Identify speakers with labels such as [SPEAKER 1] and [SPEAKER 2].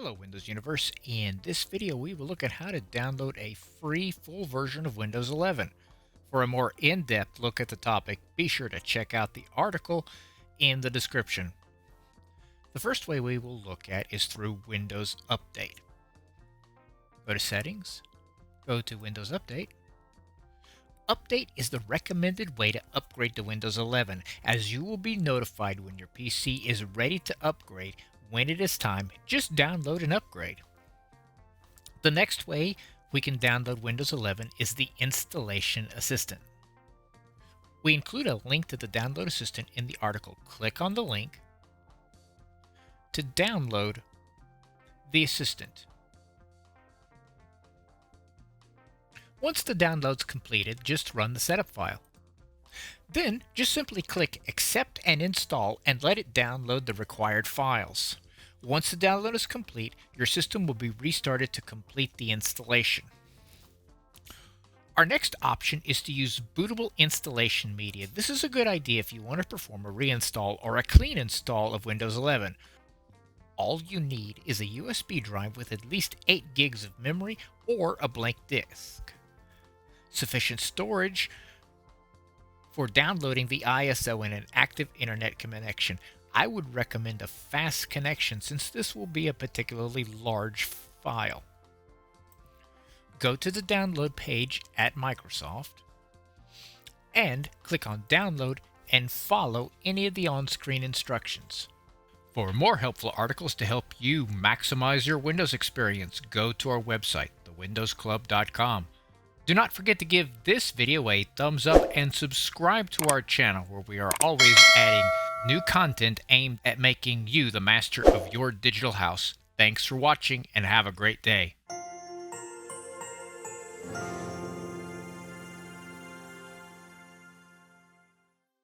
[SPEAKER 1] Hello Windows Universe. In this video we will look at how to download a free full version of Windows 11. For a more in-depth look at the topic, be sure to check out the article in the description. The first way we will look at is through Windows Update. Go to Settings, go to Windows Update. Update is the recommended way to upgrade to Windows 11, as you will be notified when your PC is ready to upgrade. When it is time, just download and upgrade. The next way we can download Windows 11 is the Installation Assistant. We include a link to the Download Assistant in the article. Click on the link to download the Assistant. Once the download's completed, just run the setup file. Then, just simply click Accept and Install and let it download the required files. Once the download is complete, your system will be restarted to complete the installation. Our next option is to use Bootable installation media. This is a good idea if you want to perform a reinstall or a clean install of Windows 11. All you need is a USB drive with at least 8 gigs of memory or a blank disk. Sufficient storage for downloading the ISO in an active internet connection. I would recommend a fast connection since this will be a particularly large file. Go to the download page at Microsoft and click on Download and follow any of the on-screen instructions. For more helpful articles to help you maximize your Windows experience, go to our website, thewindowsclub.com. Do not forget to give this video a thumbs up and subscribe to our channel where we are always adding new content aimed at making you the master of your digital house. Thanks for watching and have a great day.